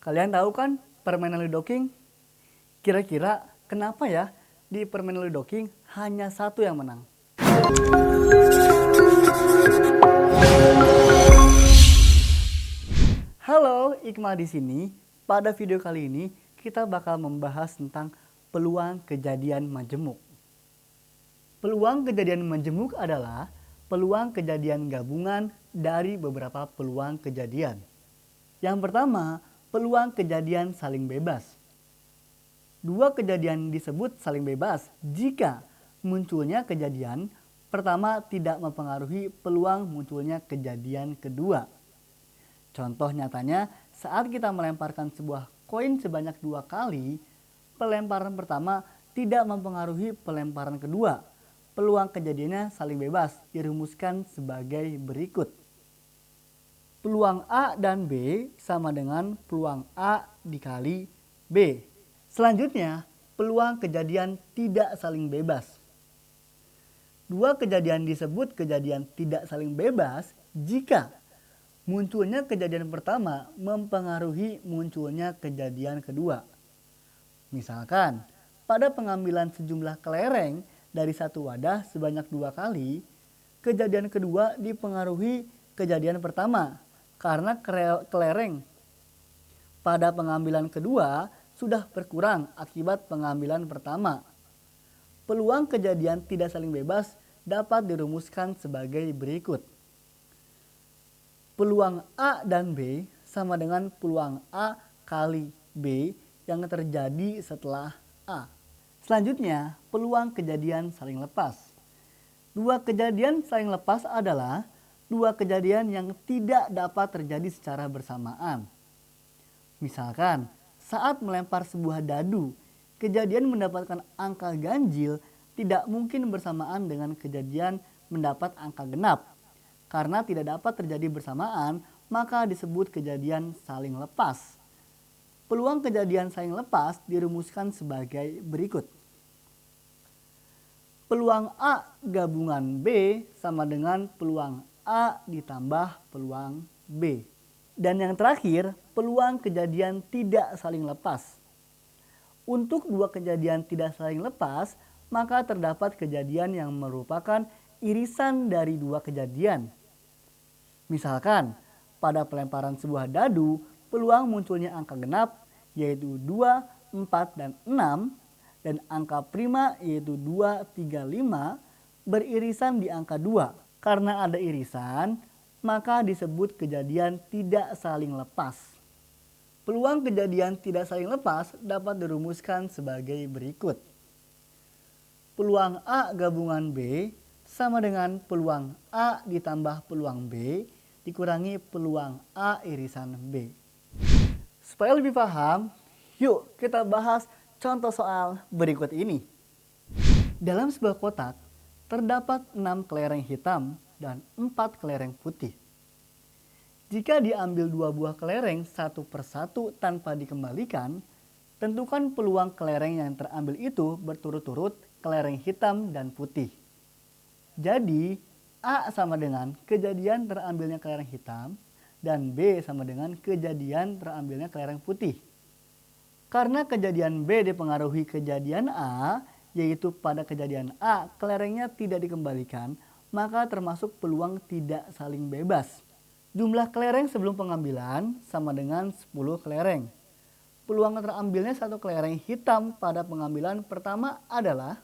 Kalian tahu kan permainan Ludo King? Kira-kira kenapa ya di permainan Ludo King hanya satu yang menang? Halo, Iqmal di sini. Pada video kali ini kita bakal membahas tentang peluang kejadian majemuk. Peluang kejadian majemuk adalah peluang kejadian gabungan dari beberapa peluang kejadian. Yang pertama, peluang kejadian saling bebas. Dua kejadian disebut saling bebas jika munculnya kejadian pertama tidak mempengaruhi peluang munculnya kejadian kedua. Contoh nyatanya, saat kita melemparkan sebuah koin sebanyak 2 kali, pelemparan pertama tidak mempengaruhi pelemparan kedua. Peluang kejadiannya saling bebas dirumuskan sebagai berikut. Peluang A dan B sama dengan peluang A dikali B. Selanjutnya, peluang kejadian tidak saling bebas. Dua kejadian disebut kejadian tidak saling bebas jika munculnya kejadian pertama mempengaruhi munculnya kejadian kedua. Misalkan, pada pengambilan sejumlah kelereng dari satu wadah sebanyak 2 kali, kejadian kedua dipengaruhi kejadian pertama. Karena kelereng pada pengambilan kedua sudah berkurang akibat pengambilan pertama. Peluang kejadian tidak saling bebas dapat dirumuskan sebagai berikut. Peluang A dan B sama dengan peluang A kali B yang terjadi setelah A. Selanjutnya, peluang kejadian saling lepas. Dua kejadian saling lepas adalah dua kejadian yang tidak dapat terjadi secara bersamaan. Misalkan, saat melempar sebuah dadu, kejadian mendapatkan angka ganjil tidak mungkin bersamaan dengan kejadian mendapat angka genap. Karena tidak dapat terjadi bersamaan, maka disebut kejadian saling lepas. Peluang kejadian saling lepas dirumuskan sebagai berikut. Peluang A gabungan B sama dengan peluang A ditambah peluang B. Dan yang terakhir, peluang kejadian tidak saling lepas. Untuk dua kejadian tidak saling lepas, maka terdapat kejadian yang merupakan irisan dari dua kejadian. Misalkan, pada pelemparan sebuah dadu, peluang munculnya angka genap yaitu 2, 4, dan 6, dan angka prima yaitu 2, 3, 5 beririsan di angka 2. Karena ada irisan, maka disebut kejadian tidak saling lepas. Peluang kejadian tidak saling lepas dapat dirumuskan sebagai berikut. Peluang A gabungan B sama dengan peluang A ditambah peluang B dikurangi peluang A irisan B. Supaya lebih paham, yuk kita bahas contoh soal berikut ini. Dalam sebuah kotak, terdapat 6 kelereng hitam dan 4 kelereng putih. Jika diambil 2 buah kelereng satu persatu tanpa dikembalikan, tentukan peluang kelereng yang terambil itu berturut-turut kelereng hitam dan putih. Jadi, A sama dengan kejadian terambilnya kelereng hitam dan B sama dengan kejadian terambilnya kelereng putih. Karena kejadian B dipengaruhi kejadian A, yaitu pada kejadian A kelerengnya tidak dikembalikan, maka termasuk peluang tidak saling bebas. Jumlah kelereng sebelum pengambilan sama dengan 10 kelereng. Peluang terambilnya satu kelereng hitam pada pengambilan pertama adalah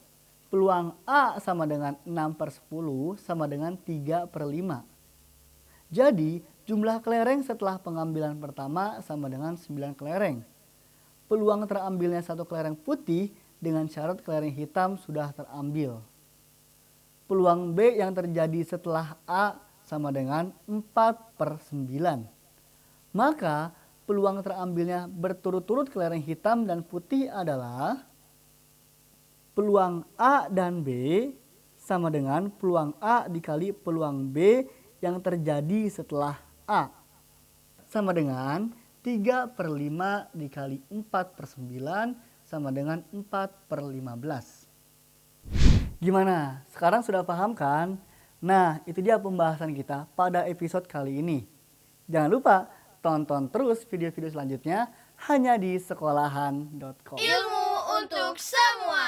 peluang A sama dengan 6/10 sama dengan 3/5. Jadi jumlah kelereng setelah pengambilan pertama sama dengan 9 kelereng. Peluang terambilnya satu kelereng putih dengan syarat kelereng hitam sudah terambil. Peluang B yang terjadi setelah A sama dengan 4/9. Maka peluang terambilnya berturut-turut kelereng hitam dan putih adalah peluang A dan B sama dengan peluang A dikali peluang B yang terjadi setelah A. Sama dengan 3/5 dikali 4/9 sama dengan 4/15. Gimana? Sekarang sudah paham kan? Nah, itu dia pembahasan kita pada episode kali ini. Jangan lupa Tonton terus video-video selanjutnya hanya di sekolahan.com. Ilmu untuk semua.